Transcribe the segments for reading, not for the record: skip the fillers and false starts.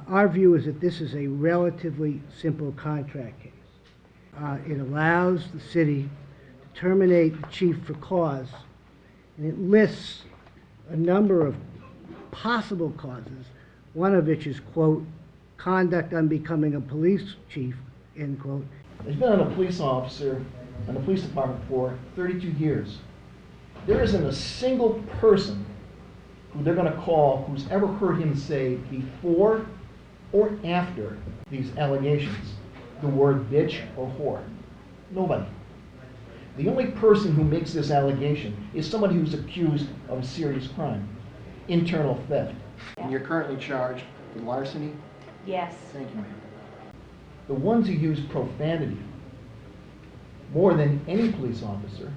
Our view is that this is a relatively simple contract case. It allows the city to terminate the chief for cause, and it lists a number of possible causes, one of which is, quote, conduct unbecoming a police chief, end quote. He's been a police officer in the police department for 32 years. There isn't a single person who they're going to call who's ever heard him say before or after these allegations the word bitch or whore. Nobody. The only person who makes this allegation is somebody who's accused of a serious crime, internal theft. And you're currently charged with larceny? Yes. Thank you, ma'am. The ones who use profanity more than any police officer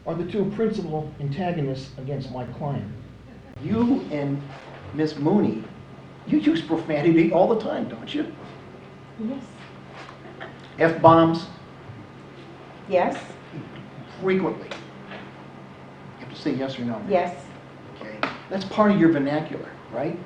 are the two principal antagonists against my client. You and Miss Mooney, you use profanity all the time, don't you? Yes. F-bombs? Yes. Frequently. You have to say yes or no. Yes. Okay. That's part of your vernacular, right?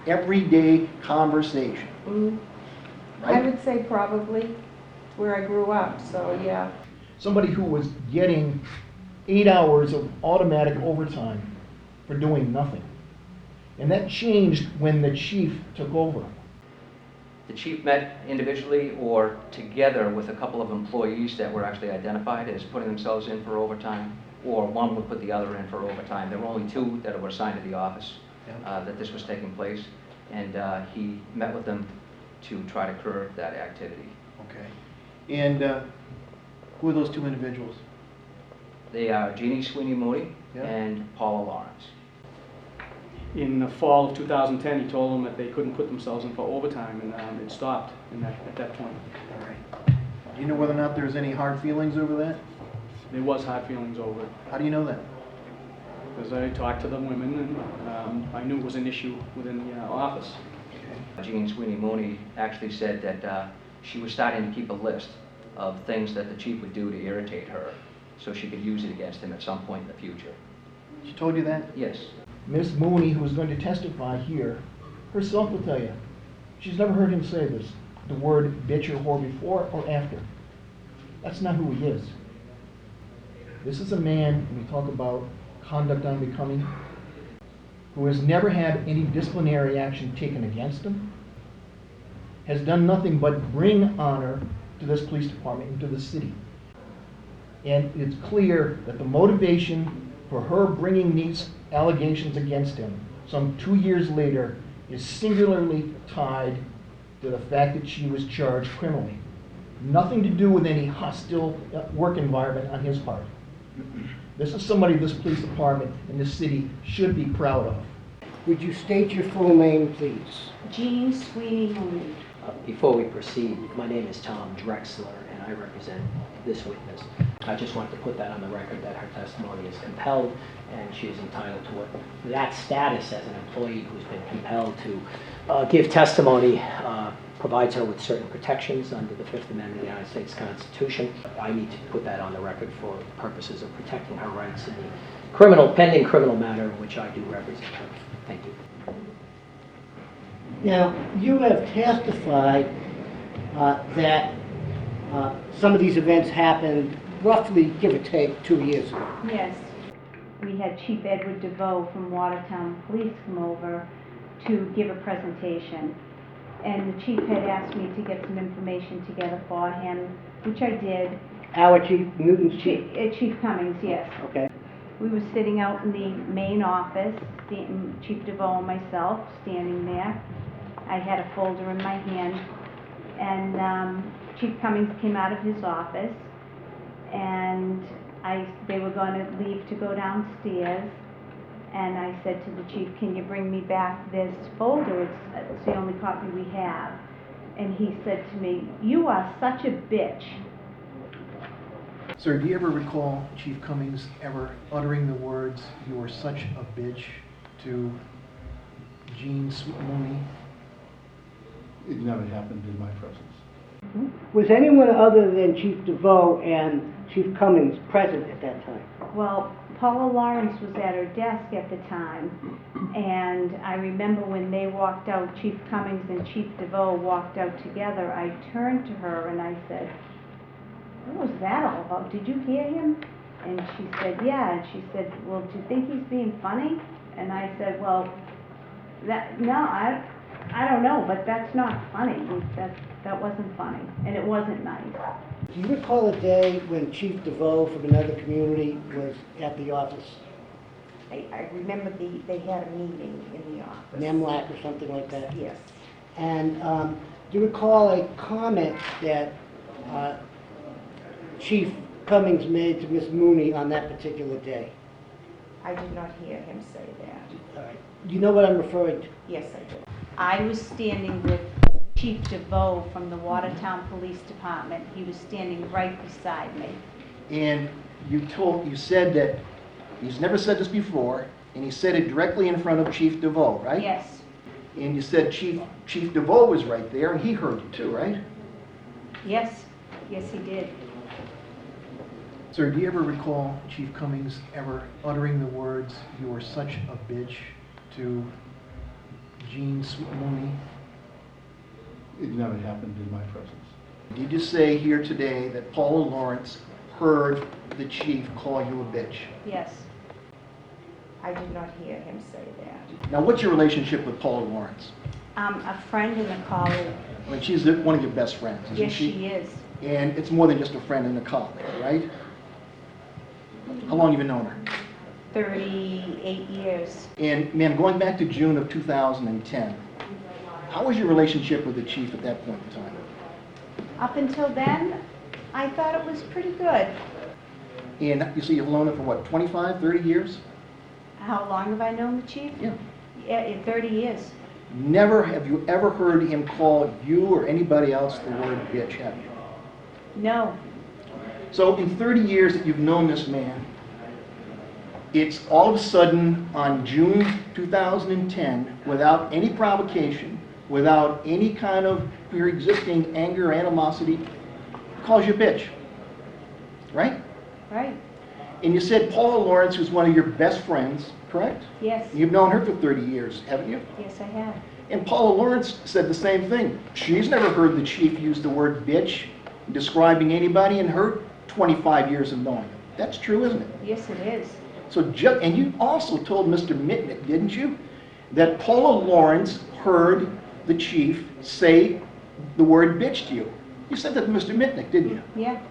Everyday conversation. Mm. Right? I would say probably. It's where I grew up, so yeah. Somebody who was getting 8 hours of automatic overtime for doing nothing. And that changed when the chief took over. The chief met individually or together with a couple of employees that were actually identified as putting themselves in for overtime, or one would put the other in for overtime. There were only two that were assigned to the office that this was taking place, and he met with them to try to curb that activity. Okay. And who are those two individuals? They are Jeanne Sweeney Mooney Yeah. and Paula Lawrence. In the fall of 2010, he told them that they couldn't put themselves in for overtime, and it stopped at that point. All right. Do you know whether or not there's any hard feelings over that? There was hard feelings over it, How do you know that? because I talked to the women, and I knew it was an issue within the office. Jeanne Sweeney Mooney actually said that she was starting to keep a list of things that the chief would do to irritate her, so she could use it against him at some point in the future. She told you that? Yes. Miss Mooney, who is going to testify here, herself will tell you, she's never heard him say this, the word bitch or whore before or after. That's not who he is. This is a man, when we talk about conduct unbecoming, who has never had any disciplinary action taken against him, has done nothing but bring honor to this police department and to the city. And it's clear that the motivation for her bringing these allegations against him some 2 years later is singularly tied to the fact that she was charged criminally. Nothing to do with any hostile work environment on his part. This is somebody this police department and this city should be proud of. Would you state your full name, please? Jeanne Sweeney Mooney. Before we proceed, my name is Tom Drexler, and I represent this witness. I just wanted to put that on the record that her testimony is compelled, and she is entitled to it. That status as an employee who's been compelled to give testimony provides her with certain protections under the Fifth Amendment of the United States Constitution. I need to put that on the record for purposes of protecting her rights in the pending criminal matter in which I do represent her. Thank you. Now, you have testified that some of these events happened roughly, give or take, 2 years ago. Yes. We had Chief Edward DeVoe from Watertown Police come over to give a presentation. And the chief had asked me to get some information together for him, which I did. Our chief, Newton's chief? Chief Cummings, yes. Okay. We were sitting out in the main office, Chief DeVoe and myself standing there. I had a folder in my hand, and Chief Cummings came out of his office, and they were going to leave to go downstairs, and I said to the chief, can you bring me back this folder? It's the only copy we have. And he said to me, you are such a bitch. Sir, do you ever recall Chief Cummings ever uttering the words, "You are such a bitch," to Jeanne Sweeney Mooney? It never happened in my presence. Was anyone other than Chief DeVoe and Chief Cummings present at that time? Well, Paula Lawrence was at her desk at the time, and I remember when they walked out, Chief Cummings and Chief DeVoe walked out together, I turned to her and I said, "What was that all about? Did you hear him?" And she said, "Yeah." And she said, "Well, do you think he's being funny?" And I said, "Well, I don't know, but that's not funny. That wasn't funny, and it wasn't nice." Do you recall a day when Chief DeVoe from another community was at the office? I remember they had a meeting in the office. NEMLAC or something like that? Yes. And do you recall a comment that Chief Cummings made to Ms. Mooney on that particular day? I did not hear him say that. All right. Do you know what I'm referring to? Yes, I did. I was standing with Chief DeVoe from the Watertown Police Department. He was standing right beside me. And you said that, he's never said this before, and he said it directly in front of Chief DeVoe, right? Yes, And you said Chief DeVoe was right there, and he heard you too, right? yes, yes, he did. Sir, do you ever recall Chief Cummings ever uttering the words, "You were such a bitch," to Jeanne Sweeney Mooney? It never happened in my presence. Did you say here today that Paula Lawrence heard the chief call you a bitch? Yes, I did not hear him say that. Now, what's your relationship with Paula Lawrence? a friend and a colleague. I mean, she's one of your best friends, isn't Yes, she? she is. And it's more than just a friend and a colleague, right? How long have you known her? 38 years. And ma'am, going back to June of 2010, how was your relationship with the chief at that point in time? Up until then, I thought it was pretty good. And you see, you've known her for what, 25, 30 years? How long have I known the chief? Yeah. Yeah, 30 years. Never have you ever heard him call you or anybody else the word bitch, have you? No, So in 30 years that you've known this man, it's all of a sudden on June 2010, without any provocation, without any kind of pre-existing anger or animosity, he calls you a bitch, right? right? And you said Paula Lawrence was one of your best friends, correct? Yes, You've known her for 30 years, haven't you? yes, I have. And Paula Lawrence said the same thing. She's never heard the chief use the word bitch describing anybody in her 25 years of knowing him. That's true, isn't it? Yes, it is. So, and you also told Mr. Mitnick, didn't you, that Paula Lawrence heard the chief say the word bitch to you. You said that to Mr. Mitnick, didn't you? Yeah,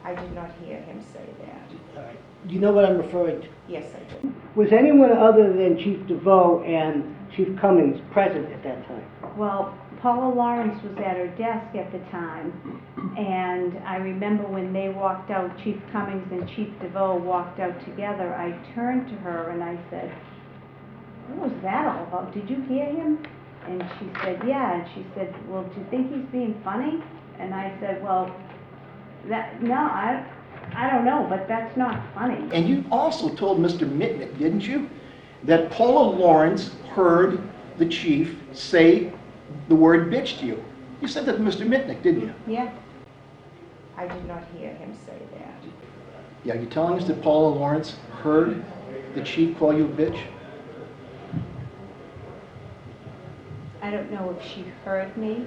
I did not hear him say that. All right. Do you know what I'm referring to? Yes, I did. Was anyone other than Chief DeVoe and Chief Cummings present at that time? well, Paula Lawrence was at her desk at the time, and I remember when they walked out, Chief Cummings and Chief DeVoe walked out together, I turned to her and I said, "What was that all about? Did you hear him?" And she said, "Yeah." And she said, "Well, do you think he's being funny?" And I said, "Well, I don't know, but that's not funny." And you also told Mr. Mitnick, didn't you, that Paula Lawrence heard the chief say the word bitch to you. You said that to Mr. Mitnick, didn't you? Yeah, I did not hear him say that. Yeah, you're telling us that Paula Lawrence heard the chief call you a bitch? I don't know if she heard me.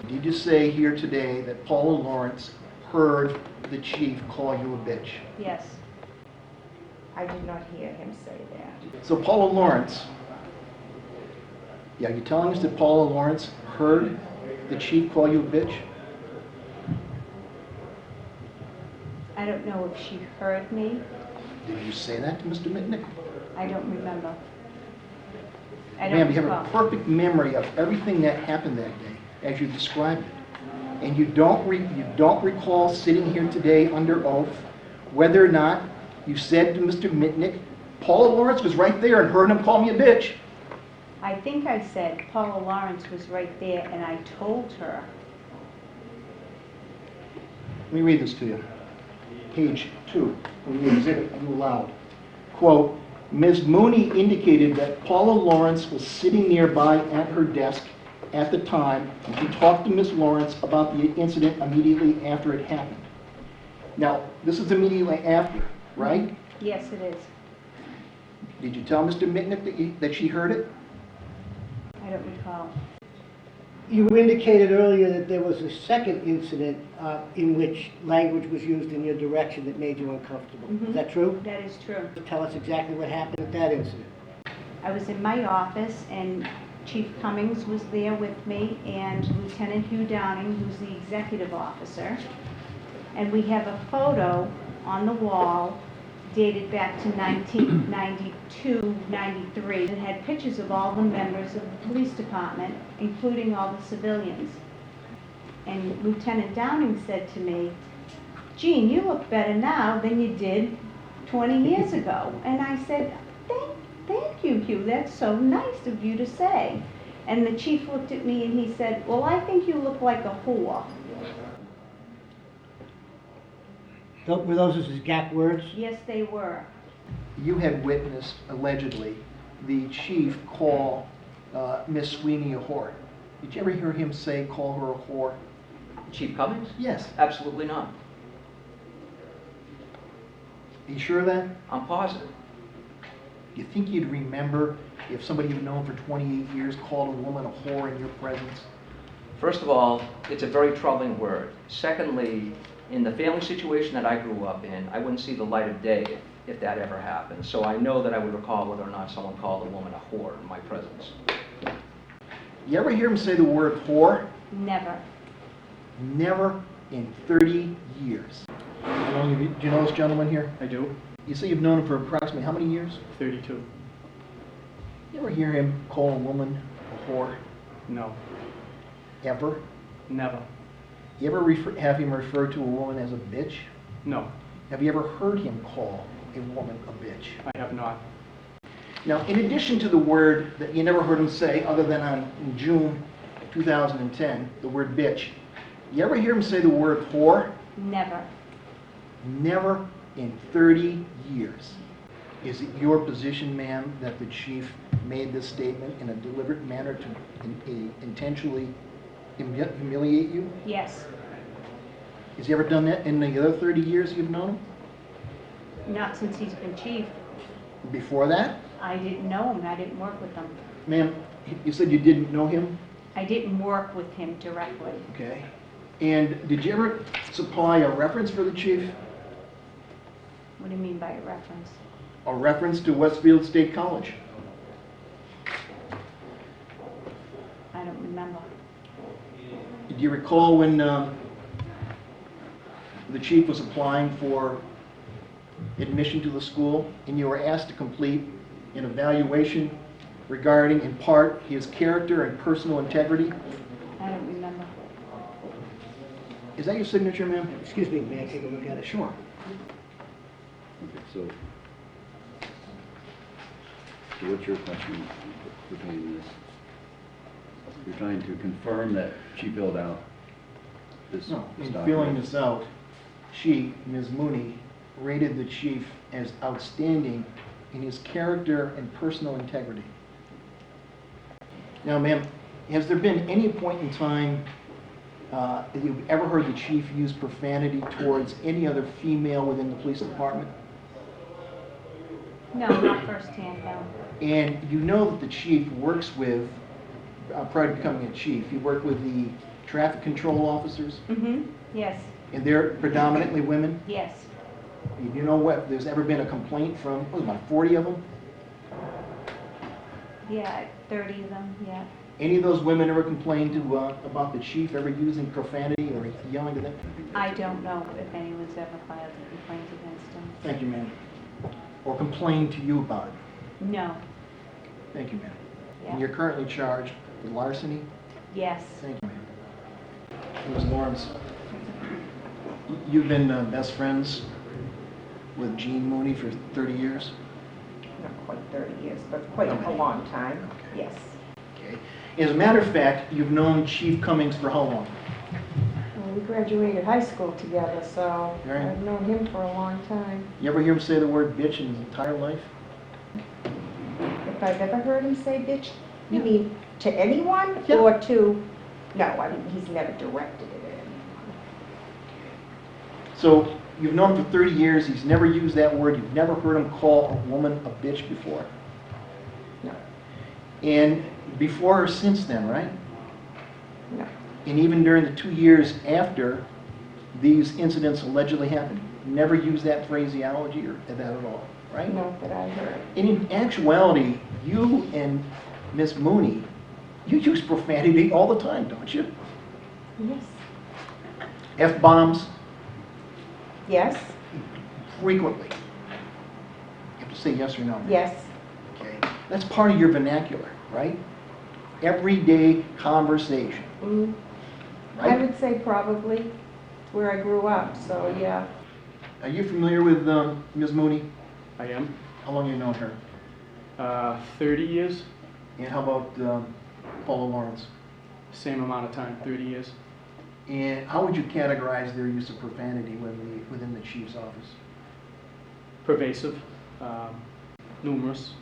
Did you say here today that Paula Lawrence heard the chief call you a bitch? Yes, I did not hear him say that. So Paula Lawrence, yeah, you're telling us that Paula Lawrence heard the chief call you a bitch? I don't know if she heard me. Did you say that to Mr. Mitnick? I don't remember. I Ma'am, don't you have a recall. perfect memory of everything that happened that day, as you described it. And you don't recall sitting here today under oath whether or not you said to Mr. Mitnick, Paula Lawrence was right there and heard him call me a bitch. I think I said Paula Lawrence was right there, and I told her. Let me read this to you. Page 2, from the exhibit, you allowed. Quote, Ms. Mooney indicated that Paula Lawrence was sitting nearby at her desk at the time, and she talked to Ms. Lawrence about the incident immediately after it happened. Now, this is immediately after, right? Yes, it is. Did you tell Mr. Mitnick that she heard it? I don't recall. You indicated earlier that there was a second incident in which language was used in your direction that made you uncomfortable. Mhm. Is that true? That is true. Tell us exactly what happened at that incident. I was in my office and Chief Cummings was there with me and Lieutenant Hugh Downing, who's the executive officer. And we have a photo on the wall dated back to 1992, 93. It had pictures of all the members of the police department, including all the civilians. And Lieutenant Downing said to me, "Jeanne, you look better now than you did 20 years ago." And I said, Thank you, Hugh, that's so nice of you to say. And the chief looked at me and he said, "Well, I think you look like a whore." Were those his exact words? Yes, they were. You had witnessed, allegedly, the chief call Miss Sweeney a whore. Did you ever hear him call her a whore? Chief Cummings? Yes. Absolutely not. Are you sure of that? I'm positive. Do you think you'd remember if somebody you've known for 28 years called a woman a whore in your presence? First of all, it's a very troubling word. Secondly, in the family situation that I grew up in, I wouldn't see the light of day if that ever happened. So I know that I would recall whether or not someone called a woman a whore in my presence. You ever hear him say the word whore? Never. Never in 30 years. Do you know this gentleman here? I do. You say you've known him for approximately how many years? 32. You ever hear him call a woman a whore? No. Ever? Never. You ever have him refer to a woman as a bitch? No. Have you ever heard him call a woman a bitch? I have not. Now, in addition to the word that you never heard him say, other than in June 2010, the word bitch, you ever hear him say the word whore? Never. Never in 30 years. Is it your position, ma'am, that the chief made this statement in a deliberate manner to intentionally humiliate you? Yes. Has he ever done that in the other 30 years you've known him? Not since he's been chief. Before that? I didn't know him. I didn't work with him. Ma'am, you said you didn't know him? I didn't work with him directly. Okay. And did you ever supply a reference for the chief? What do you mean by a reference? A reference to Westfield State College? I don't remember. Do you recall when the chief was applying for admission to the school and you were asked to complete an evaluation regarding, in part, his character and personal integrity? I don't remember. Is that your signature, ma'am? Excuse me, may I take a look at it? Sure. Okay, so what's your question pertaining to this? You're trying to confirm that she filled out this No, in document? filling this out, she, Ms. Mooney, rated the chief as outstanding in his character and personal integrity. Now, ma'am, has there been any point in time that you've ever heard the chief use profanity towards any other female within the police department? No, not firsthand, no. And you know that the chief works with, prior to becoming a chief, he worked with the traffic control officers, Mm-hmm. Yes. and they're predominantly women. Yes. You know what, there's ever been a complaint from, what was it, about 40 of them? Yeah, 30 of them, yeah. Any of those women ever complained to, about the chief ever using profanity or yelling to them? I don't know if anyone's ever filed a complaint against him. Thank you, ma'am. Or complained to you about it? No. Thank you, ma'am. Yeah. And you're currently charged with larceny? Yes. Thank you, ma'am. Ms. Lawrence, you've been best friends with Jeanne Mooney for 30 years? Not quite 30 years, but quite a long time, Okay. yes. Okay. As a matter of fact, you've known Chief Cummings for how long? Well, we graduated high school together, so Right. I've known him for a long time. You ever hear him say the word bitch in his entire life? If I've ever heard him say bitch, you mean to anyone Yeah. or to, no, I mean, he's never directed it at anyone. So, You've known him for 30 years, he's never used that word, you've never heard him call a woman a bitch before. No. And before or since then, right? No. And even during the 2 years after these incidents allegedly happened, never used that phraseology or that at all, right? Not that I heard. And in actuality, you and Miss Mooney, you use profanity all the time, don't you? Yes. F-bombs, Yes. frequently. You have to say yes or no. Yes. Okay. That's part of your vernacular, right? Everyday conversation, Mm. I right? would say probably. It's where I grew up, so yeah. Are you familiar with Ms. Mooney? I am. How long have you known her? 30 years, And how about Paula Lawrence? same amount of time, 30 years. And how would you categorize their use of profanity within the chief's office? Pervasive, numerous.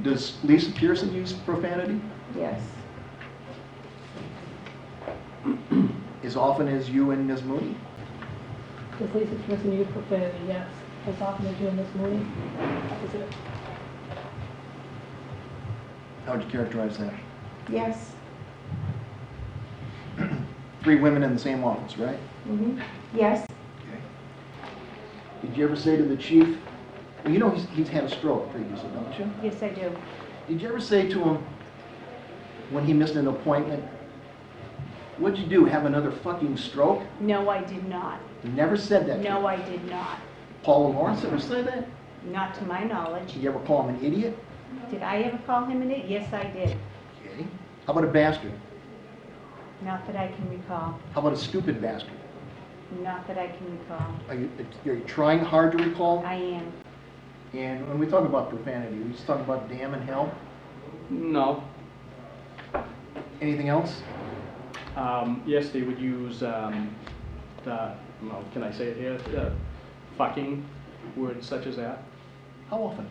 Does Lisa Pearson use profanity Yes. as often as you and Ms. Mooney? Does Lisa Pearson use profanity? Yes. As often as you and Miss Mooney? Is it? How would you characterize that? Yes. 3 women in the same office, right? Mm-hmm. Yes. Okay. Did you ever say to the chief, well, you know he's had a stroke previously, don't you? Yes, I do. Did you ever say to him when he missed an appointment, what'd you do, have another fucking stroke? No, I did not. You never said that to him. No, I did not. Paula Lawrence ever say that? Not to my knowledge. Did you ever call him an idiot? Did I ever call him an idiot? Yes, I did. Okay. How about a bastard? Not that I can recall. How about a stupid bastard? Not that I can recall. Are you trying hard to recall? I am. And when we talk about profanity, we just talk about damn and hell. No. Anything else? Yes, they would use well, can I say it here? Fucking, words such as that. How often?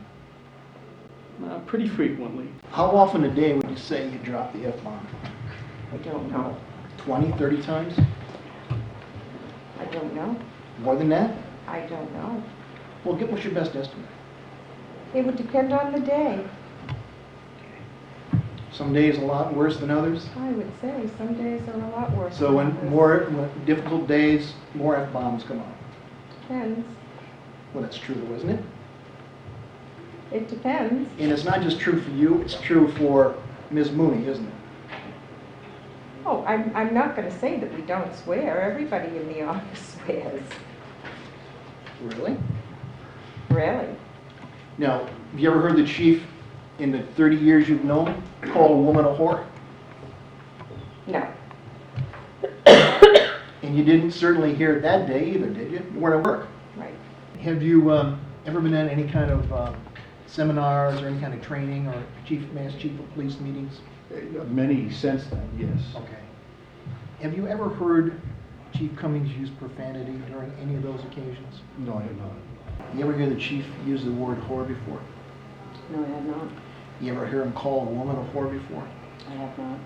Pretty frequently. How often a day would you say you drop the F-bomb? I don't know. 20, 30 times? I don't know. More than that? I don't know. Well, what's your best estimate? It would depend on the day. Some days a lot worse than others. I would say some days are a lot worse. So than when others. more difficult days, more F-bombs come out. Depends. Well, that's true though, isn't it? It depends. And it's not just true for you, it's true for Ms. Mooney, isn't it? Oh, I'm not going to say that we don't swear. Everybody in the office swears. Really? Really? Now, have you ever heard the chief, in the 30 years you've known him, call a woman a whore? No. And you didn't certainly hear it that day either, did you? You weren't at work. Right. Have you ever been at any kind of seminars or any kind of training or mass chief of police meetings? Many since then, yes. Okay. Have you ever heard Chief Cummings use profanity during any of those occasions? No, I have not. You ever hear the chief use the word whore before? No, I have not. You ever hear him call a woman a whore before? I have not.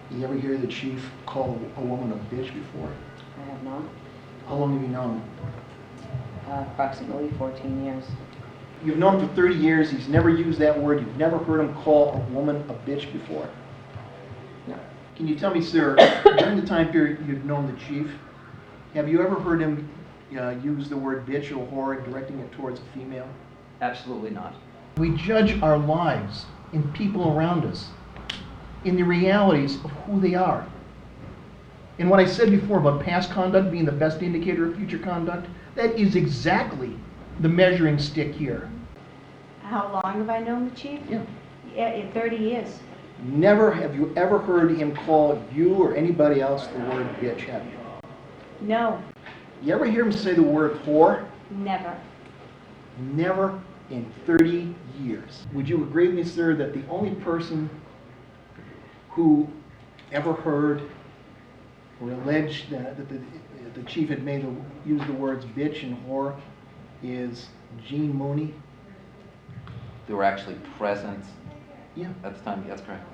You ever hear the chief call a woman a bitch before? I have not. How long have you known him? Approximately 14 years. You've known him for 30 years, he's never used that word, you've never heard him call a woman a bitch before? No. Can you tell me, sir, during the time period you've known the chief, have you ever heard him use the word bitch or whore directing it towards a female? Absolutely not. We judge our lives and people around us in the realities of who they are. And what I said before about past conduct being the best indicator of future conduct, that is exactly the measuring stick here. How long have I known the chief? Yeah. 30 years. Never have you ever heard him call you or anybody else the word bitch, have you? No, You ever hear him say the word whore? never. Never in 30 years. Would you agree with me, sir, that the only person who ever heard or alleged that the chief had used the words bitch and whore is Jeanne Mooney? They were actually present Yeah. at the time, that's correct.